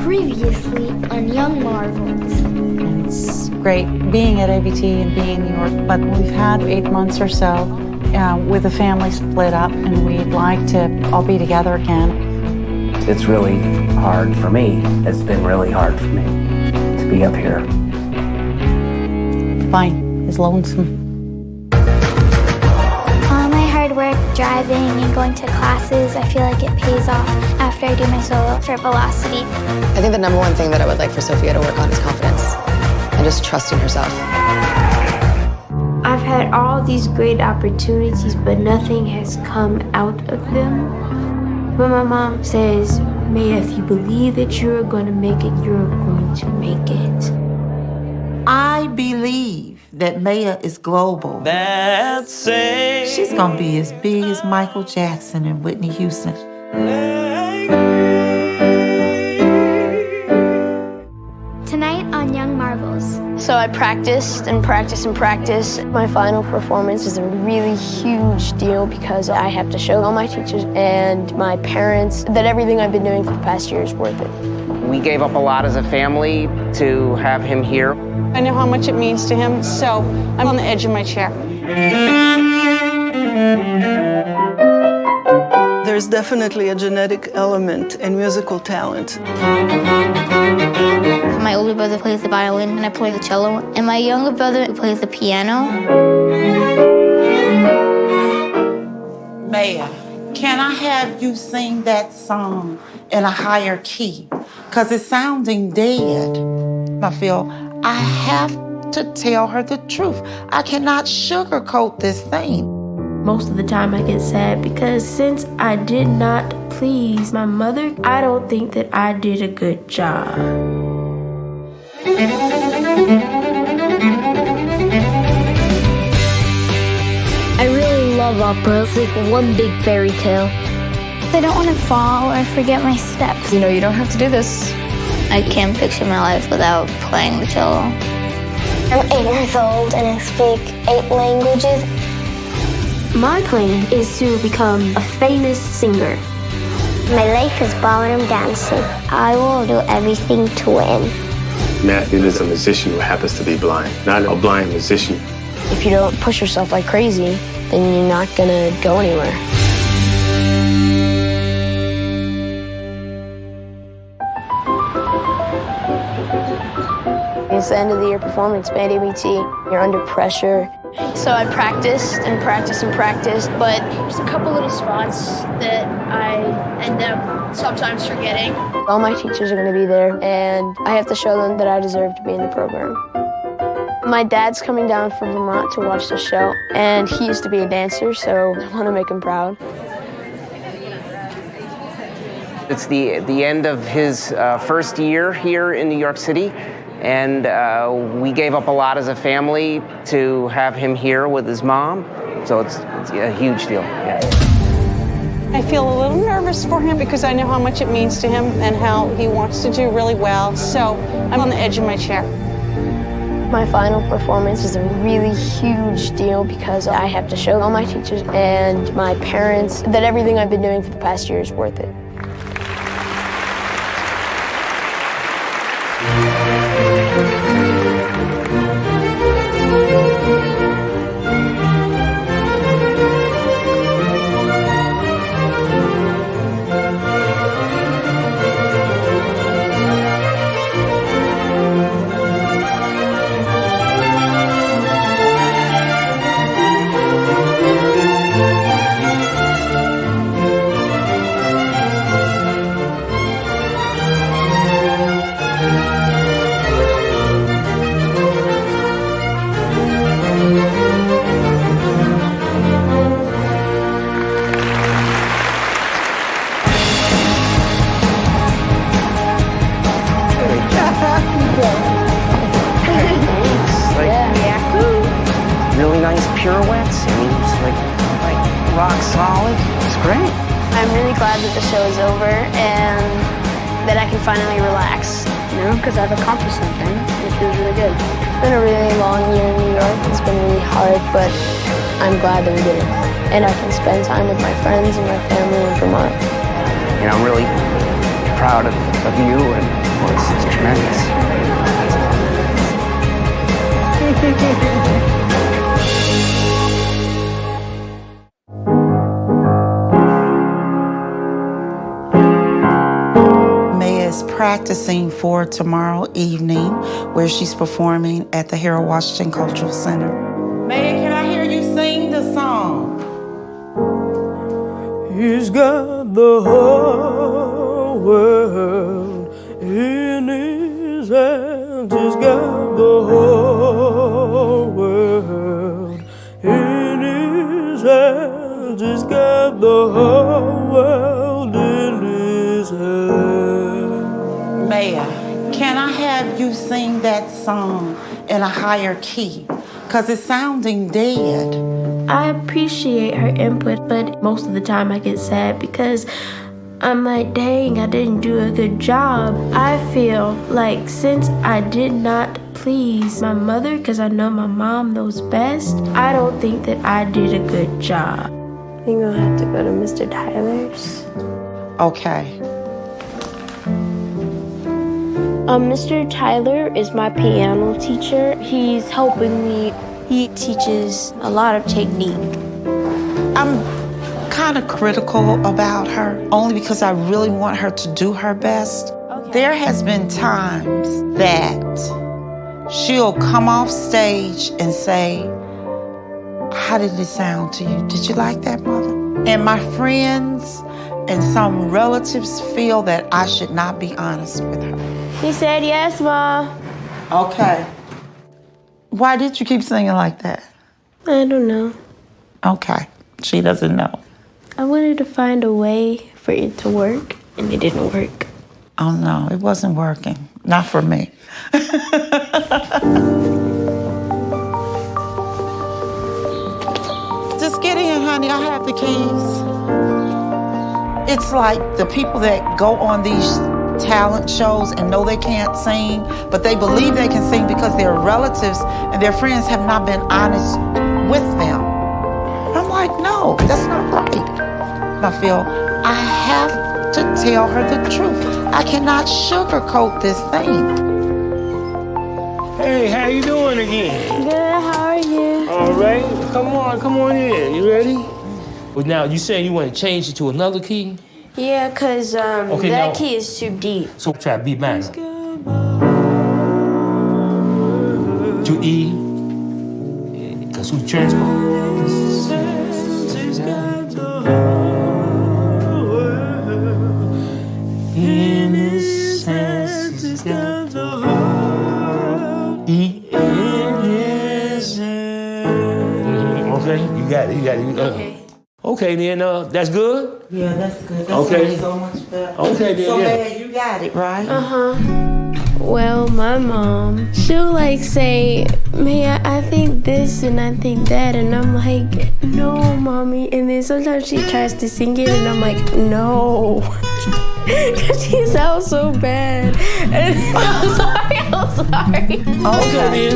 Previously on Young Marvels. It's great being at ABT and being in New York, but we've had 8 months or so with the family split up, and we'd like to all be together again. It's really hard for me. It's been really hard for me to be up here. Fine, it's lonesome. All my hard work, driving and going to classes, I feel like it pays off after I do my solo for Velocity. I think the number one thing that I would like for Sophia to work on is confidence and just trusting herself. I've had all these great opportunities, but nothing has come out of them. When my mom says, Mae Ya, if you believe that you're going to make it, you're going to make it. I believe that Mae Ya is global. She's gonna be as big as Michael Jackson and Whitney Houston. Tonight on Young Marvels. So I practiced and practiced and practiced. My final performance is a really huge deal because I have to show all my teachers and my parents that everything I've been doing for the past year is worth it. We gave up a lot as a family to have him here. I know how much it means to him, so I'm on the edge of my chair. There's definitely a genetic element in musical talent. My older brother plays the violin and I play the cello, and my younger brother plays the piano. Mae Ya, can I have you sing that song in a higher key? Because it's sounding dead. I feel I have to tell her the truth. I cannot sugarcoat this thing. Most of the time I get sad because since I did not please my mother, I don't think that I did a good job. I really love opera. It's like one big fairy tale. I don't want to fall or forget my steps. You know, you don't have to do this. I can't picture my life without playing the cello. I'm 8 years old and I speak 8 languages. My plan is to become a famous singer. My life is ballroom dancing. I will do everything to win. Matthew is a musician who happens to be blind, not a blind musician. If you don't push yourself like crazy, then you're not gonna go anywhere. It's the end of the year performance, at ABT. You're under pressure. So I practiced and practiced and practiced, but there's a couple little spots that I end up sometimes forgetting. All my teachers are gonna be there, and I have to show them that I deserve to be in the program. My dad's coming down from Vermont to watch the show, and he used to be a dancer, so I wanna make him proud. It's the end of his first year here in New York City, and we gave up a lot as a family to have him here with his mom, so it's a huge deal. Yeah. I feel a little nervous for him because I know how much it means to him and how he wants to do really well, so I'm on the edge of my chair. My final performance is a really huge deal because I have to show all my teachers and my parents that everything I've been doing for the past year is worth it. Really nice pirouettes. I mean, it's like rock solid. It's great. I'm really glad that the show is over and that I can finally relax. You know, because I've accomplished something. It feels really good. It's been a really long year in New York. It's been really hard, but I'm glad that we did it. And I can spend time with my friends and my family in Vermont. And I'm really proud of you, and well, it's tremendous. Practicing for tomorrow evening, where she's performing at the Harold Washington Cultural Center. Mae, can I hear you sing the song? He's got the whole world in his hands. He's got the whole world in his hands. He's got the whole world in his hands. Mae Ya, can I have you sing that song in a higher key? Because it's sounding dead. I appreciate her input, but most of the time I get sad because I'm like, dang, I didn't do a good job. I feel like since I did not please my mother, because I know my mom knows best, I don't think that I did a good job. I think I'll have to go to Mr. Tyler's. Okay. Mr. Tyler is my piano teacher. He's helping me. He teaches a lot of technique. I'm kind of critical about her, only because I really want her to do her best. Okay. There has been times that she'll come off stage and say, how did it sound to you? Did you like that, Mother? And my friends and some relatives feel that I should not be honest with her. He said yes, Ma. Okay. Why did you keep singing like that? I don't know. Okay. She doesn't know. I wanted to find a way for it to work, and it didn't work. Oh, no, it wasn't working. Not for me. Just get in, honey. I have the keys. It's like the people that go on these talent shows and know they can't sing, but they believe they can sing because their relatives and their friends have not been honest with them. I'm like, no, that's not right. I feel I have to tell her the truth. I cannot sugarcoat this thing. Hey, how you doing again? Good, how are you? All right, come on in. You ready? Well, now, you saying you want to change it to another key? Yeah, because that key is too deep. So try B minor. To E. Because who transpose? In his hands, he's got the whole E in his hands. Okay, you got it. Okay. Okay, then, that's good? Yeah, that's good. That's okay. So much better. Okay, then, so, yeah. Mae, you got it, right? Uh-huh. Well, my mom, she'll, like, say, Mae Ya, I think this and I think that, and I'm like, no, Mommy. And then sometimes she tries to sing it, and I'm like, no. Because she sounds so bad. And I'm sorry. Okay.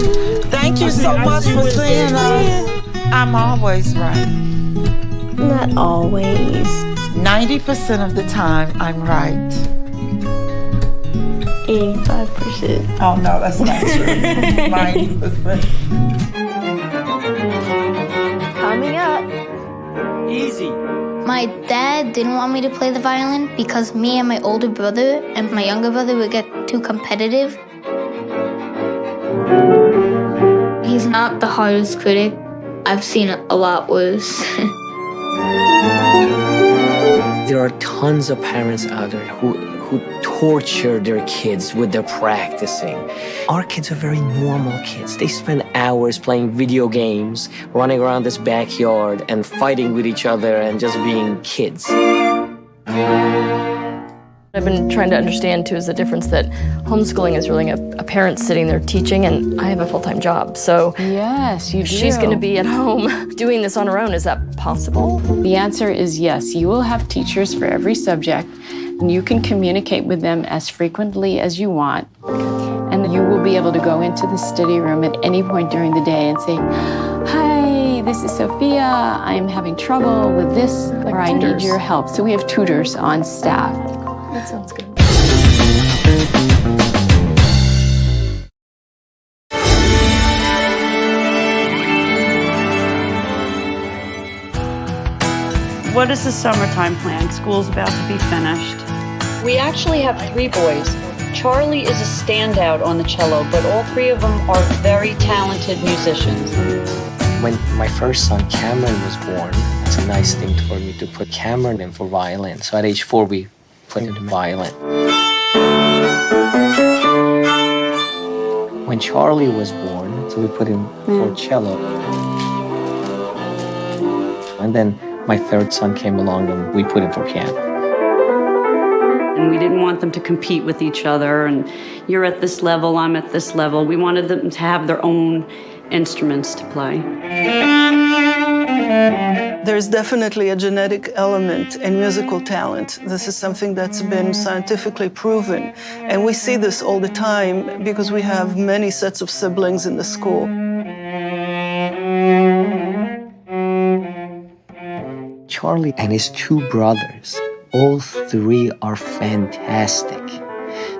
Thank you so much for seeing us. I'm always right. Not always. 90% of the time, I'm right. 85%. Oh, no, that's not true. 90%. Coming up. Easy. My dad didn't want me to play the violin because me and my older brother and my younger brother would get too competitive. He's not the hardest critic. I've seen a lot worse. There are tons of parents out there who torture their kids with their practicing. Our kids are very normal kids. They spend hours playing video games, running around this backyard and fighting with each other and just being kids. I've been trying to understand, too, is the difference that homeschooling is really a parent sitting there teaching, and I have a full-time job. So yes, you do. She's going to be at home doing this on her own. Is that possible? The answer is yes. You will have teachers for every subject, and you can communicate with them as frequently as you want. And you will be able to go into the study room at any point during the day and say, hi, this is Sophia. I'm having trouble with this, or I need your help. So we have tutors on staff. That sounds good. What is the summertime plan? School's about to be finished. We actually have 3 boys. Charlie is a standout on the cello, but all 3 of them are very talented musicians. When my first son, Cameron, was born, it's a nice thing for me to put Cameron in for violin. So at age 4, we put him in violin. When Charlie was born, so we put him for cello. And then my 3rd son came along and we put him for piano. And we didn't want them to compete with each other, and you're at this level, I'm at this level. We wanted them to have their own instruments to play. There's definitely a genetic element in musical talent. This is something that's been scientifically proven. And we see this all the time because we have many sets of siblings in the school. Charlie and his 2 brothers, all 3 are fantastic.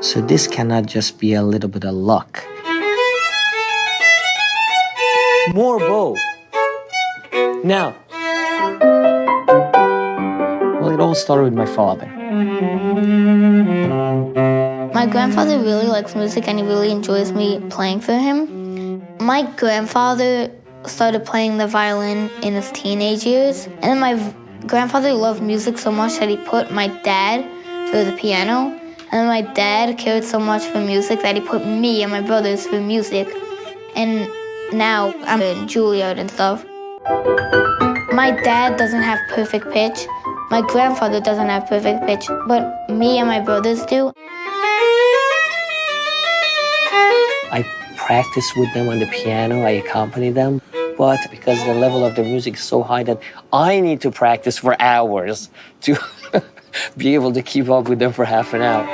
So this cannot just be a little bit of luck. More bow. Now. Well, it all started with my father. My grandfather really likes music and he really enjoys me playing for him. My grandfather started playing the violin in his teenage years, and then my grandfather loved music so much that he put my dad through the piano, and then my dad cared so much for music that he put me and my brothers through music, and now I'm in Juilliard and stuff. My dad doesn't have perfect pitch. My grandfather doesn't have perfect pitch, but me and my brothers do. I practice with them on the piano, I accompany them, but because the level of the music is so high that I need to practice for hours to be able to keep up with them for half an hour.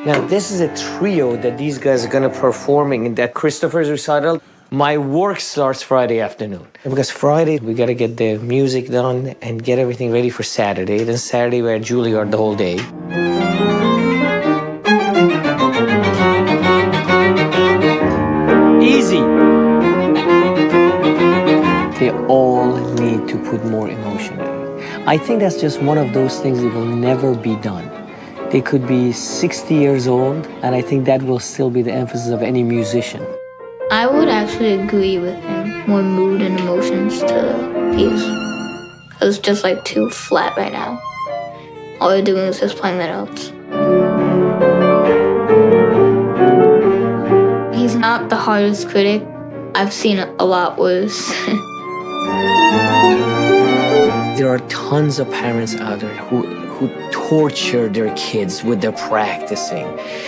Now, this is a trio that these guys are going to performing in that Christopher's recital. My work starts Friday afternoon. Because Friday, we got to get the music done and get everything ready for Saturday. Then Saturday, we're at Juilliard the whole day. Easy. They all need to put more emotion in it. I think that's just one of those things that will never be done. They could be 60 years old, and I think that will still be the emphasis of any musician. I would actually agree with him. More mood and emotions to the piece. It's just like too flat right now. All they're doing is just playing the notes. He's not the hardest critic. I've seen a lot worse. There are tons of parents out there who torture their kids with their practicing.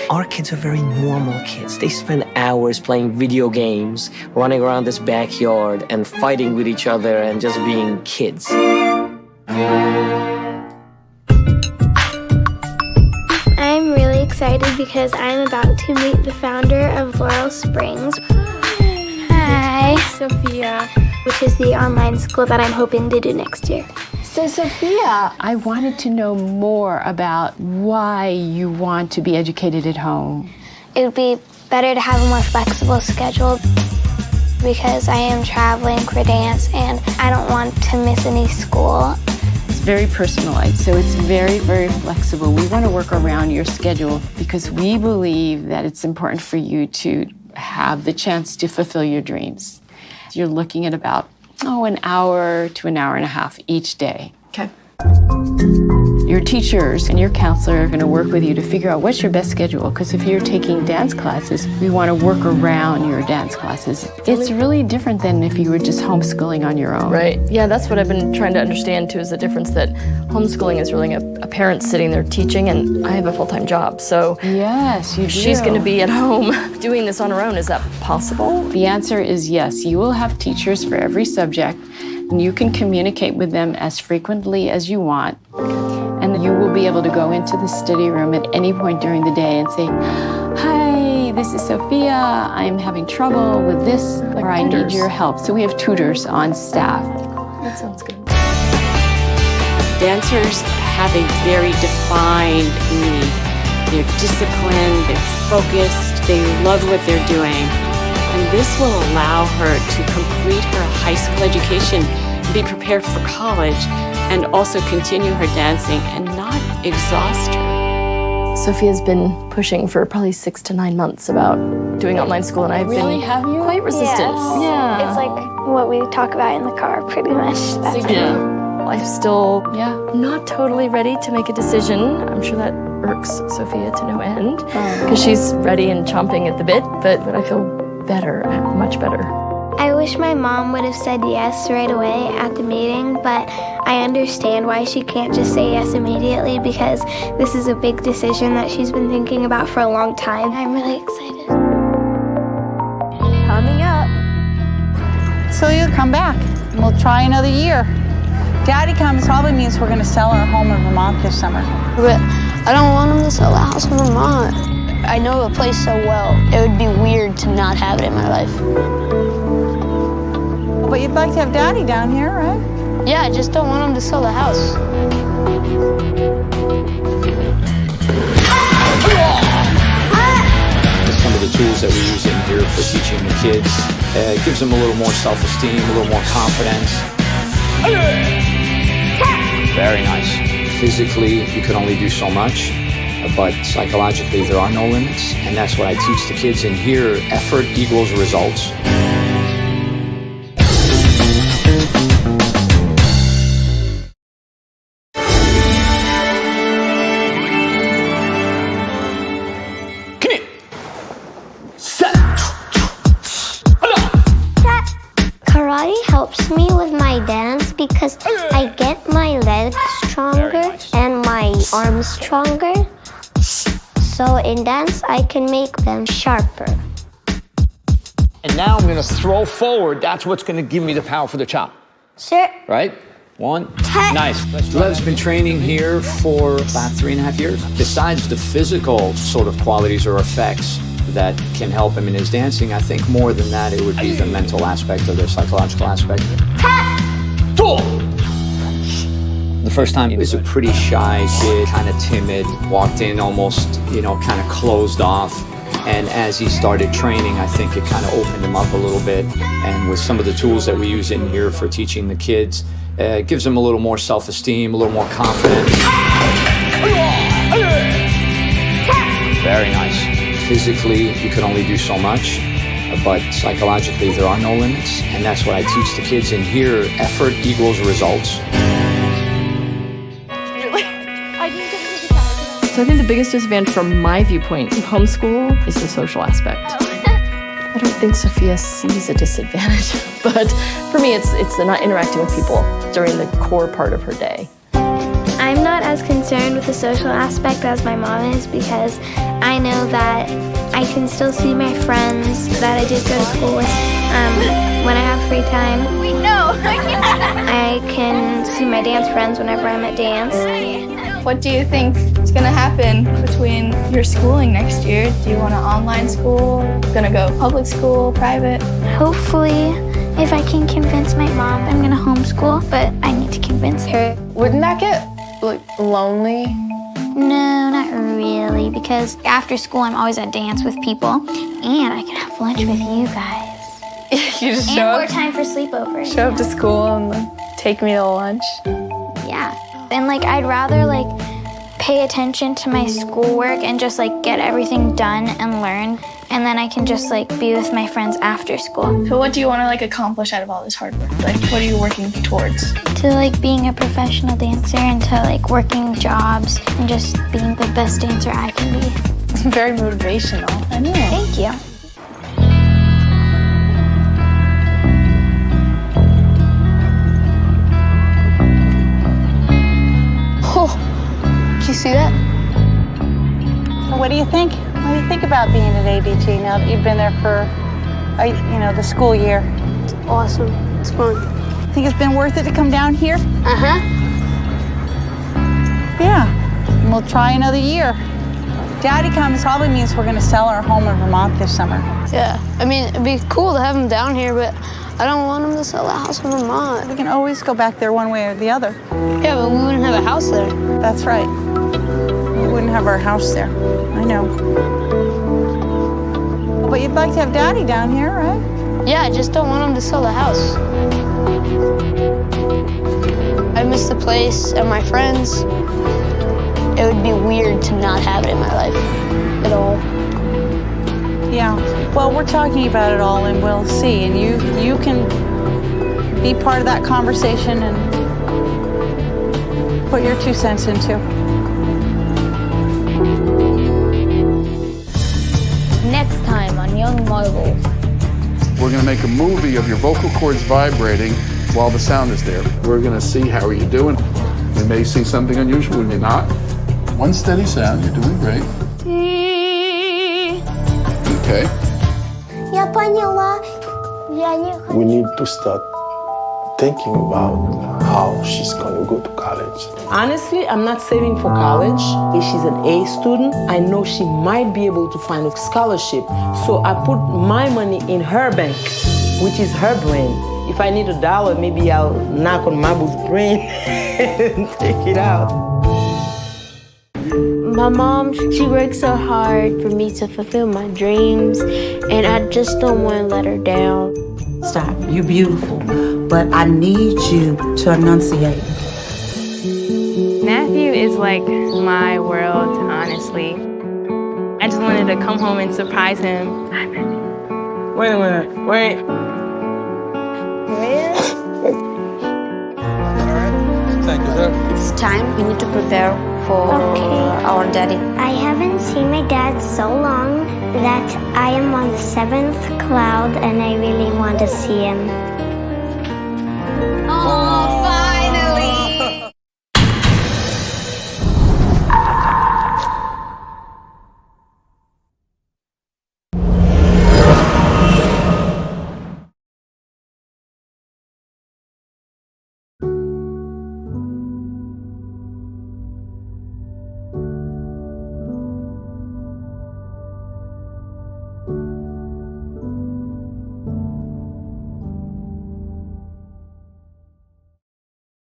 Our kids are very normal kids. They spend hours playing video games, running around this backyard and fighting with each other and just being kids. I'm really excited because I'm about to meet the founder of Laurel Springs. Hi, Sophia, which is the online school that I'm hoping to do next year. So, Sophia, I wanted to know more about why you want to be educated at home. It would be better to have a more flexible schedule because I am traveling for dance and I don't want to miss any school. It's very personalized, so it's very, very flexible. We want to work around your schedule because we believe that it's important for you to have the chance to fulfill your dreams. You're looking at about an hour to an hour and a half each day. Okay. Your teachers and your counselor are going to work with you to figure out what's your best schedule, because if you're taking dance classes, we want to work around your dance classes. It's really different than if you were just homeschooling on your own. Right. Yeah, that's what I've been trying to understand too, is the difference that homeschooling is really a parent sitting there teaching, and I have a full-time job. So yes, you do. She's going to be at home doing this on her own. Is that possible? The answer is yes. You will have teachers for every subject, and you can communicate with them as frequently as you want. And you will be able to go into the study room at any point during the day and say, hi, this is Sophia. I'm having trouble with this, or I need your help. So we have tutors on staff. That sounds good. Dancers have a very defined need. They're disciplined, they're focused, they love what they're doing. And this will allow her to complete her high school education be prepared for college and also continue her dancing and not exhaust her. Sophia's been pushing for probably 6 to 9 months about doing online school, and I've been quite resistant. Yes. Yeah. It's like what we talk about in the car, pretty much. That's I'm still not totally ready to make a decision. I'm sure that irks Sophia to no end because she's ready and chomping at the bit, but I feel better, much better. I wish my mom would have said yes right away at the meeting, but I understand why she can't just say yes immediately because this is a big decision that she's been thinking about for a long time. I'm really excited. Coming up. So you'll come back and we'll try another year. Daddy comes probably means we're going to sell our home in Vermont this summer. But I don't want him to sell a house in Vermont. I know the place so well. It would be weird to not have it in my life. But you'd like to have Daddy down here, right? Yeah, I just don't want him to sell the house. Some of the tools that we use in here for teaching the kids, it gives them a little more self-esteem, a little more confidence. Very nice. Physically, you can only do so much, but psychologically, there are no limits. And that's what I teach the kids in here. Effort equals results. Karate helps me with my dance because I get my legs stronger and my arms stronger. So in dance, I can make them sharper. And now I'm going to throw forward. That's what's going to give me the power for the chop. Sure. Right? 1. Nice. Lev's been training here for about 3.5 years. Besides the physical sort of qualities or effects that can help him in his dancing, I think more than that, it would be the mental aspect or the psychological aspect. The first time he was a pretty shy kid, kind of timid, walked in almost, kind of closed off. And as he started training, I think it kind of opened him up a little bit. And with some of the tools that we use in here for teaching the kids, it gives them a little more self-esteem, a little more confidence. Very nice. Physically, you can only do so much, but psychologically, there are no limits. And that's what I teach the kids in here. Effort equals results. So I think the biggest disadvantage from my viewpoint of homeschool is the social aspect. I don't think Sophia sees a disadvantage, but for me, it's the not interacting with people during the core part of her day. I'm not as concerned with the social aspect as my mom is because I know that I can still see my friends that I did go to school with when I have free time. I can see my dance friends whenever I'm at dance. What do you think is going to happen between your schooling next year? Do you want an online school? Going to go public school, private? Hopefully, if I can convince my mom, I'm going to homeschool, but I need to convince her. Wouldn't that get lonely? No, not really, because after school I'm always at dance with people, and I can have lunch with you guys. You just and more time for sleepovers. Show up to school and take me to lunch. Yeah, and I'd rather pay attention to my schoolwork and just get everything done and learn, and then I can just be with my friends after school. So what do you want to accomplish out of all this hard work? What are you working towards? To being a professional dancer and to working jobs and just being the best dancer I can be. It's very motivational. I know. Thank you. Oh, did you see that? So what do you think? What do you think about being at ABT now that you've been there for, the school year? It's awesome. It's fun. Think it's been worth it to come down here? Uh-huh. Yeah, and we'll try another year. Daddy comes probably means we're going to sell our home in Vermont this summer. Yeah, it'd be cool to have him down here, but I don't want him to sell a house in Vermont. We can always go back there one way or the other. Yeah, but we wouldn't have a house there. That's right. We wouldn't have our house there. I know. But you'd like to have Daddy down here, right? Yeah, I just don't want him to sell the house. I miss the place and my friends. It would be weird to not have it in my life at all. Yeah, well, we're talking about it all, and we'll see. And you can be part of that conversation and put your 2 cents into. Next time on Young Marbles. We're going to make a movie of your vocal cords vibrating while the sound is there. We're going to see how are you doing. We may see something unusual, we may not. One steady sound, you're doing great. Okay. Я поняла. Я не хочу. We need to start thinking about how she's going to go to college. Honestly, I'm not saving for college. If she's an A student, I know she might be able to find a scholarship. So I put my money in her bank, which is her brain. If I need $1, maybe I'll knock on Mabu's brain and take it out. My mom, she works so hard for me to fulfill my dreams, and I just don't want to let her down. Stop. You're beautiful, but I need you to enunciate. Matthew is like my world, honestly. I just wanted to come home and surprise him. Wait a minute. Wait. Thank you, sir. It's time. We need to prepare for our daddy. I haven't seen my dad so long that I am on the 7th cloud and I really want to see him.